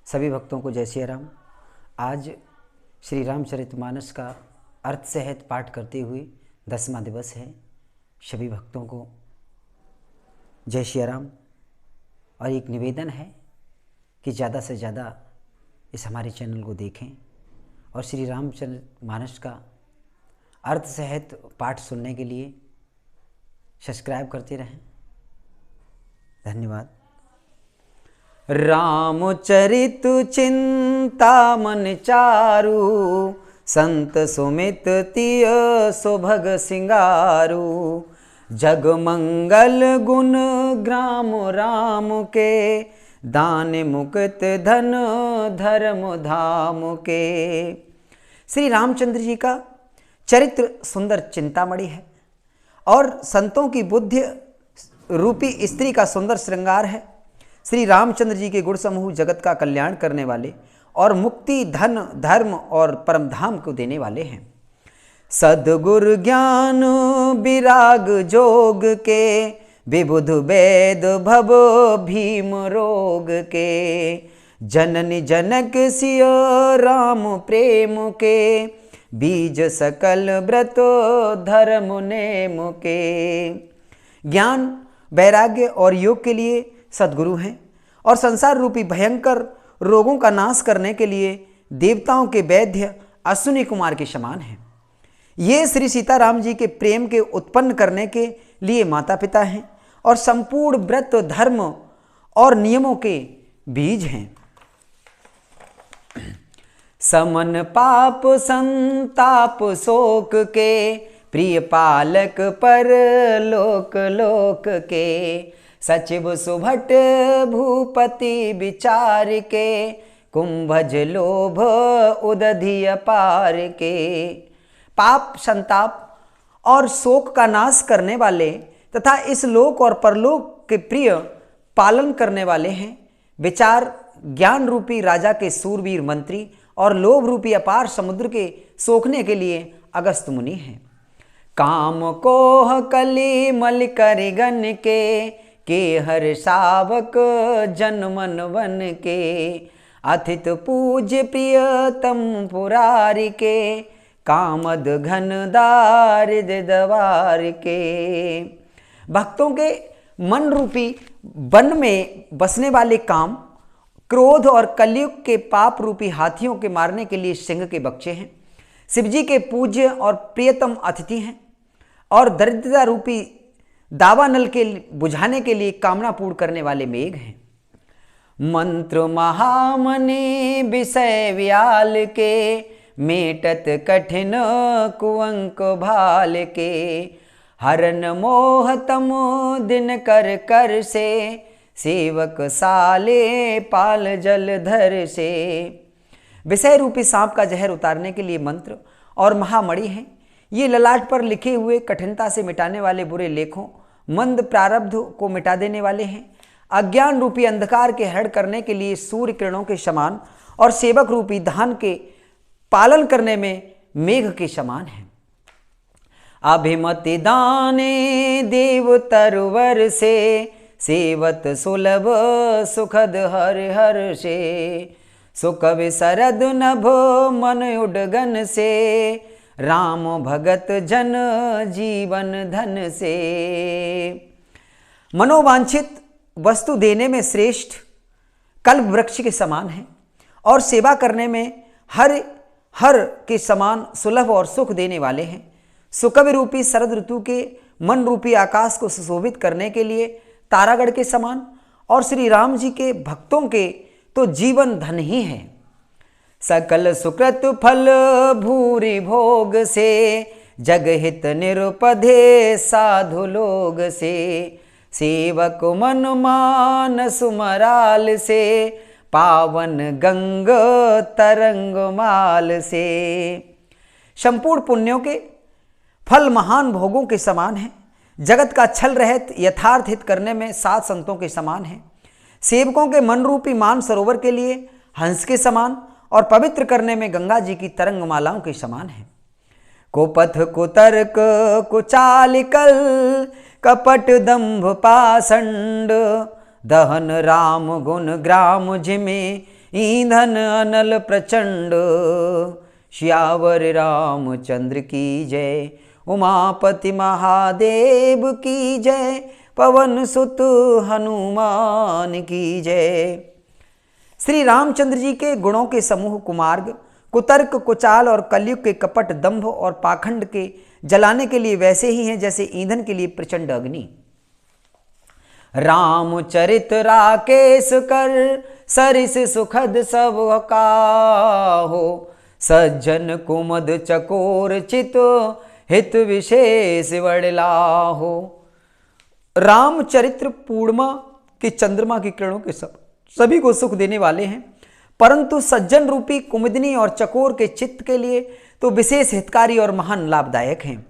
सभी भक्तों को जय श्री राम। आज श्री रामचरितमानस का अर्थ सहित पाठ करते हुए 10वां दिवस है। सभी भक्तों को जय श्री राम। और एक निवेदन है कि ज़्यादा से ज़्यादा इस हमारे चैनल को देखें और श्री रामचरितमानस का अर्थ सहित पाठ सुनने के लिए सब्सक्राइब करते रहें। धन्यवाद। रामचरित चिंतामन चारु, संत सुमित तिय सुभग सिंगारू। जग मंगल गुण ग्राम राम के, दान मुक्त धन धर्म धाम के। श्री रामचंद्र जी का चरित्र सुंदर चिंतामणि है और संतों की बुद्धि रूपी स्त्री का सुंदर श्रृंगार है। श्री रामचंद्र जी के गुण समूह जगत का कल्याण करने वाले और मुक्ति धन धर्म और परम धाम को देने वाले हैं। सद्गुरु ज्ञान विराग जोग के, विबुध वेद भव भीम रोग के। जननी जनक सिय राम प्रेम के, बीज सकल व्रत धर्म नेम के। ज्ञान वैराग्य और योग के लिए सद्गुरु हैं और संसार रूपी भयंकर रोगों का नाश करने के लिए देवताओं के वैद्य अश्विनी कुमार के समान हैं। ये श्री सीताराम जी के प्रेम के उत्पन्न करने के लिए माता पिता हैं और संपूर्ण व्रत धर्म और नियमों के बीज हैं। समन पाप संताप शोक के, प्रिय पालक पर लोक लोक के। सचिव सुभट भूपति विचार के, कुंभज लोभ उदधि अपार के। पाप संताप और शोक का नाश करने वाले तथा इस लोक और परलोक के प्रिय पालन करने वाले हैं। विचार ज्ञान रूपी राजा के सूरवीर मंत्री और लोभ रूपी अपार समुद्र के सोखने के लिए अगस्त मुनि हैं। काम कोह कली मल करिगन के हर शावक जनमन वन के। अथित पूज्य प्रियतम पुरारी के, कामद घन दारिद दवार के। भक्तों के मन रूपी वन में बसने वाले काम, क्रोध और कलयुग के पाप रूपी हाथियों के मारने के लिए सिंह के बच्चे हैं। शिवजी के पूज्य और प्रियतम अतिथि हैं और दरिद्रता रूपी दावानल के बुझाने के लिए कामना पूर्ण करने वाले मेघ हैं। मंत्र महामनि विषय व्याल के, मेटत कठिन कुअंक भाल के। हरन मोह तम दिन कर कर से, सेवक साले पाल जल धर से। विषय रूपी सांप का जहर उतारने के लिए मंत्र और महामणि हैं। ये ललाट पर लिखे हुए कठिनता से मिटाने वाले बुरे लेखों, मंद प्रारब्ध को मिटा देने वाले हैं। अज्ञान रूपी अंधकार के हरण करने के लिए सूर्य किरणों के समान और सेवक रूपी धान के पालन करने में मेघ के समान हैं। अभिमति दाने देव तरवर से, सेवत सुलभ सुखद हर हर से। सुख विसरद नभ मन उडगन से, राम भगत जन जीवन धन से। मनोवांछित वस्तु देने में श्रेष्ठ कल्प वृक्ष के समान है और सेवा करने में हर के समान सुलभ और सुख देने वाले हैं। सुकवि रूपी शरद ऋतु के मन रूपी आकाश को सुशोभित करने के लिए तारागढ़ के समान और श्री राम जी के भक्तों के तो जीवन धन ही है। सकल सुकृत फल भूरि भोग से, जगहित निरुपधे साधु लोग से। सेवक मन मान सुमराल से, पावन गंग तरंग माल से। संपूर्ण पुण्यों के फल महान भोगों के समान है। जगत का छल रहित यथार्थ हित करने में सात संतों के समान है। सेवकों के मन रूपी मान सरोवर के लिए हंस के समान और पवित्र करने में गंगा जी की तरंग मालाओं के समान है। कुपथ कुतर्क कुचालिकल, कपट दंभ पाषंड। दहन राम गुण ग्राम जिमे, ईंधन अनल प्रचंड। श्यावर रामचंद्र की जय, उमापति महादेव की जय, पवन सुत हनुमान की जय। श्री रामचंद्र जी के गुणों के समूह कुमार्ग, कुतर्क, कुचाल और कलयुग के कपट, दंभ और पाखंड के जलाने के लिए वैसे ही हैं जैसे ईंधन के लिए प्रचंड अग्नि। रामचरित राकेश कर, सरिस सुखद सब काहो, सज्जन कुमद चकोर चित, हित विशेष वडलाहो। रामचरित्र पूर्णिमा के चंद्रमा की किरणों के सभी को सुख देने वाले हैं, परंतु सज्जन रूपी कुमुदिनी और चकोर के चित्त के लिए तो विशेष हितकारी और महान लाभदायक हैं।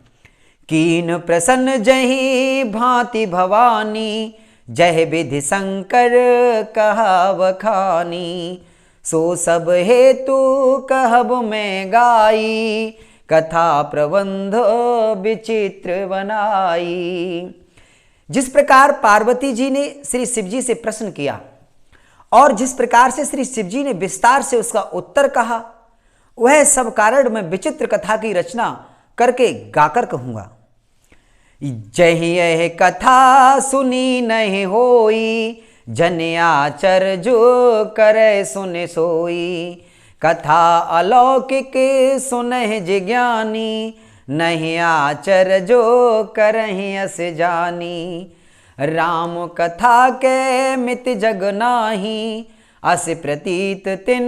कीन प्रसन्न जहि भांति भवानी, जय विधि शंकर कहा बखानी। सो सब हेतु कहब मैं गाई, कथा प्रबंध विचित्र बनाई। जिस प्रकार पार्वती जी ने श्री शिव जी से प्रश्न किया और जिस प्रकार से श्री शिव जी ने विस्तार से उसका उत्तर कहा, वह सब कारण मैं विचित्र कथा की रचना करके गाकर कहूंगा। जहि यह कथा सुनी नहीं होई, जन आचर जो करे सुने सोई। कथा अलौकिक सुनहि जिज्ञानी, नहीं आचर जो करहि अस जानी। राम कथा के मित जग नाही, अस प्रतीत तिन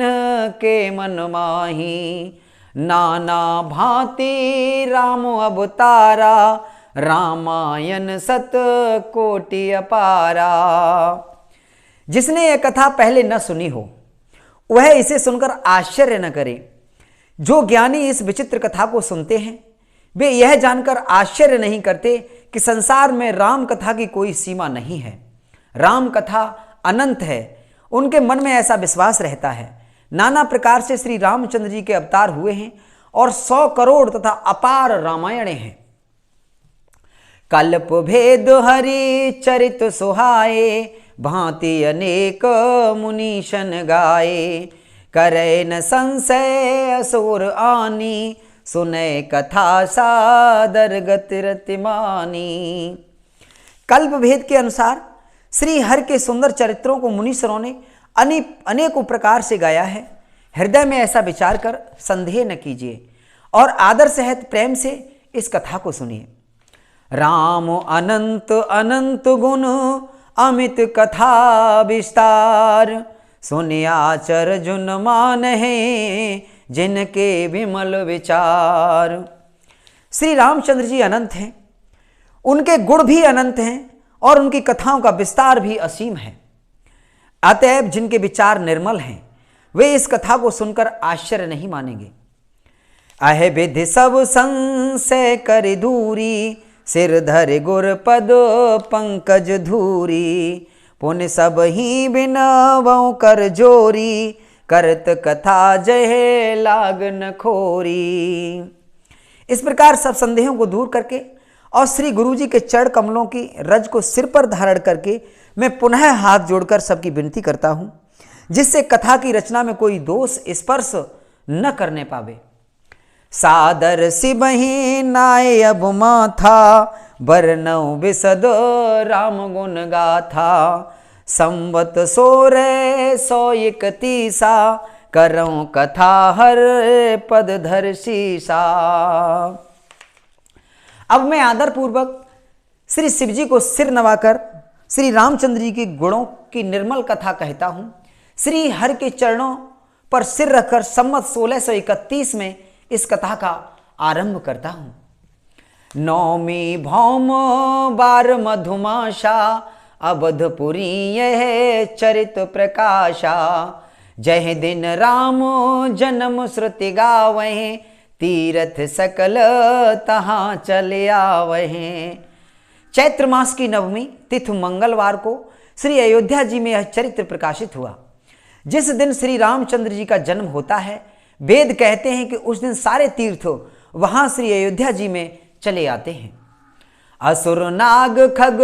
के मन माही। नाना भांति राम अवतारा, रामायण सत कोटि अपारा। जिसने यह कथा पहले न सुनी हो वह इसे सुनकर आश्चर्य न करे। जो ज्ञानी इस विचित्र कथा को सुनते हैं वे यह जानकर आश्चर्य नहीं करते कि संसार में राम कथा की कोई सीमा नहीं है। राम कथा अनंत है, उनके मन में ऐसा विश्वास रहता है। नाना प्रकार से श्री रामचंद्र जी के अवतार हुए हैं और 100 करोड़ तथा अपार रामायण हैं। कल्प भेद हरि चरित सुहाए, भांति अनेक मुनीशन गाए। करे न संशय असुर आनी, सुने कथा सादर गति रतिमानी। कल्प भेद के अनुसार श्री हरि के सुंदर चरित्रों को मुनीश्वरों ने अनेकों प्रकार से गाया है। हृदय में ऐसा विचार कर संदेह न कीजिए और आदर सहित प्रेम से इस कथा को सुनिए। राम अनंत अनंत गुण, अमित कथा विस्तार। सुनियाचर जुन मान है, जिनके विमल विचार। श्री रामचंद्र जी अनंत हैं, उनके गुण भी अनंत हैं और उनकी कथाओं का विस्तार भी असीम है। अतएव जिनके विचार निर्मल हैं वे इस कथा को सुनकर आश्चर्य नहीं मानेंगे। अह विधि सब संशय कर दूरी, सिर धर गुर पद पंकज धूरी। पुन सब ही बिनवौ कर जोरी, करत कथा जय लागन खोरी। इस प्रकार सब संदेहों को दूर करके और श्री गुरु जी के चरण कमलों की रज को सिर पर धारण करके मैं पुनः हाथ जोड़कर सबकी विनती करता हूं, जिससे कथा की रचना में कोई दोष स्पर्श न करने पावे। सादर सिबहि नाय अब माथा, बरनौ बिसद राम गुण गाथा। संवत 1631, करऊं कथा हर पद धर शीसा। अब मैं आदर पूर्वक श्री शिव जी को सिर नवाकर श्री रामचंद्र जी के गुणों की निर्मल कथा कहता हूं। श्री हरि के चरणों पर सिर रखकर संवत 1631 में इस कथा का आरंभ करता हूं। नौमी भौम बार मधुमाशा, अवधपुरी यह चरित प्रकाशा। जय दिन राम जन्म श्रुति गावहे, तीरथ सकल तहां चले आवहे। चैत्र मास की नवमी तिथि मंगलवार को श्री अयोध्या जी में यह चरित्र प्रकाशित हुआ। जिस दिन श्री रामचंद्र जी का जन्म होता है, वेद कहते हैं कि उस दिन सारे तीर्थ वहां श्री अयोध्या जी में चले आते हैं। असुर नाग खग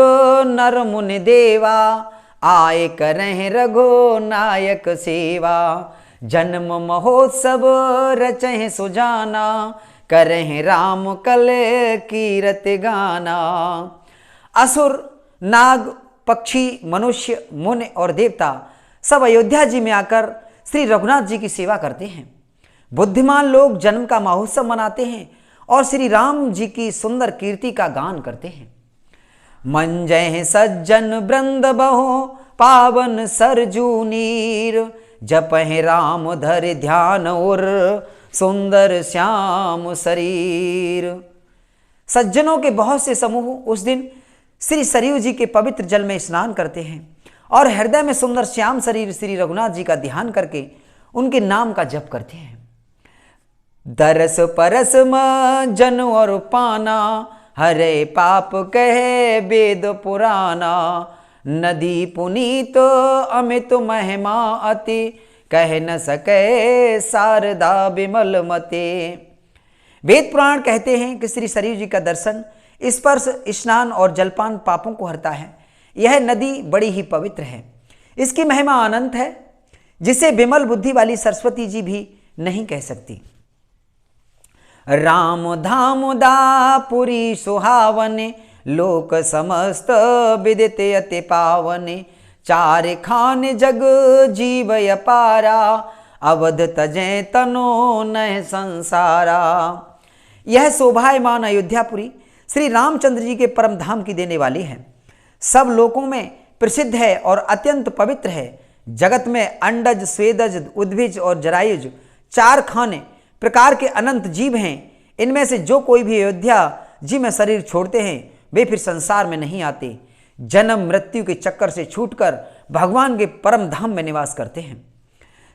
नर मुनि देवा, आए करें रघुनायक सेवा। जन्म महोत्सव रचें सुजाना, करें राम कल कीरत गाना। असुर, नाग, पक्षी, मनुष्य, मुनि और देवता सब अयोध्या जी में आकर श्री रघुनाथ जी की सेवा करते हैं। बुद्धिमान लोग जन्म का महोत्सव मनाते हैं और श्री राम जी की सुंदर कीर्ति का गान करते हैं। मंजय सज्जन वृंद बहो, पावन सरजू नीर। जपहि राम धरि ध्यान उर, सुंदर श्याम शरीर। सज्जनों के बहुत से समूह उस दिन श्री सरयू जी के पवित्र जल में स्नान करते हैं और हृदय में सुंदर श्याम शरीर श्री रघुनाथ जी का ध्यान करके उनके नाम का जप करते हैं। दरस परस म जन और पाना, हरे पाप कहे वेद पुराना। नदी पुनीत अमित महिमा अति, कह न सके शारदा विमल मते। वेद पुराण कहते हैं कि श्री सरयू जी का दर्शन, स्पर्श, स्नान और जलपान पापों को हरता है। यह नदी बड़ी ही पवित्र है, इसकी महिमा अनंत है, जिसे विमल बुद्धि वाली सरस्वती जी भी नहीं कह सकती। राम धाम दापुरी सुहावने, लोक समस्त विदित अति पावने। चार खान जग जीव अपारा, अवध तजै तनो नह संसारा। यह शोभायमान अयोध्यापुरी श्री रामचंद्र जी के परम धाम की देने वाली है। सब लोकों में प्रसिद्ध है और अत्यंत पवित्र है। जगत में अंडज, स्वेदज, उद्भिज और जरायुज चार खाने प्रकार के अनंत जीव हैं। इनमें से जो कोई भी अयोध्या जी में शरीर छोड़ते हैं वे फिर संसार में नहीं आते, जन्म मृत्यु के चक्कर से छूटकर भगवान के परम धाम में निवास करते हैं।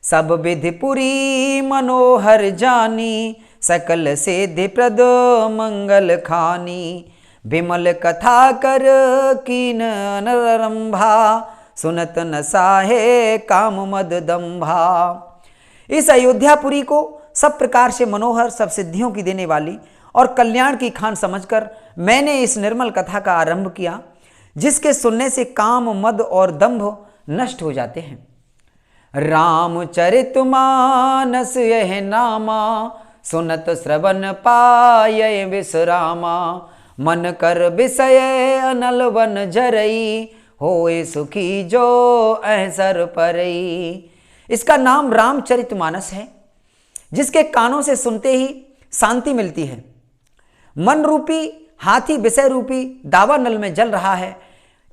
सब विधिपुरी मनोहर जानी, सकल सिद्धि प्रद मंगल खानी। विमल कथा कर कीन नररंभा, सुनत न साहे काम मद दंभा। इस अयोध्यापुरी को सब प्रकार से मनोहर, सब सिद्धियों की देने वाली और कल्याण की खान समझकर मैंने इस निर्मल कथा का आरंभ किया, जिसके सुनने से काम, मद और दंभ नष्ट हो जाते हैं। रामचरितमानस यह नामा, सुनत श्रवण पाय विश्रामा। मन कर विषय अनल वन जरई, होए सुखी जो अहसर परई। इसका नाम रामचरितमानस है, जिसके कानों से सुनते ही शांति मिलती है। मन रूपी हाथी विषय रूपी दावा नल में जल रहा है,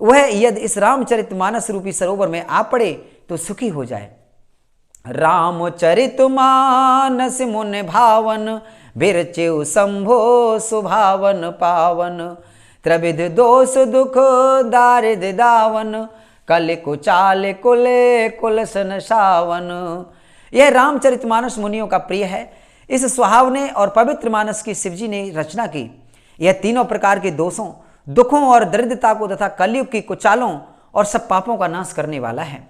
वह यदि इस रामचरितमानस रूपी सरोवर में आ पड़े तो सुखी हो जाए। रामचरितमानस मुनि भावन, बिरचेउ शंभो सुभावन पावन। त्रिविध दोष दुख दारिद दावन, कल कुचाल कुले कुलसन सावन। यह रामचरितमानस मुनियों का प्रिय है। इस सुहावने और पवित्र मानस की शिवजी ने रचना की। यह तीनों प्रकार के दोषों, दुखों और दरिद्रता को तथा कलयुग की कुचालों और सब पापों का नाश करने वाला है।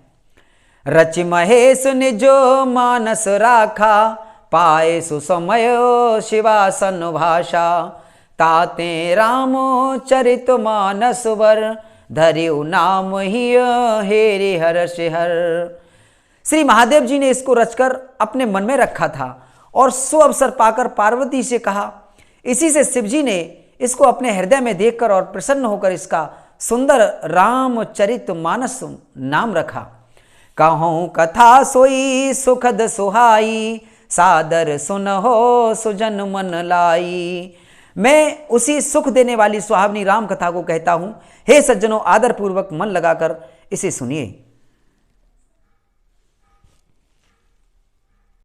रचि महेश निजो मानस राखा, पाए सुसमय शिवासन भाषा। ताते रामो चरित मानस वर, धरिउ नाम ही हेरि हर्ष हर। श्री महादेव जी ने इसको रचकर अपने मन में रखा था और सो अवसर पाकर पार्वती से कहा। इसी से शिवजी ने इसको अपने हृदय में देखकर और प्रसन्न होकर इसका सुंदर रामचरित मानस नाम रखा। कहूँ कथा सोई सुखद सुहाई, सादर सुनहो सुजन मन लाई। मैं उसी सुख देने वाली सुहावनी राम कथा को कहता हूँ। हे सज्जनों, आदर पूर्वक मन लगाकर इसे सुनिए।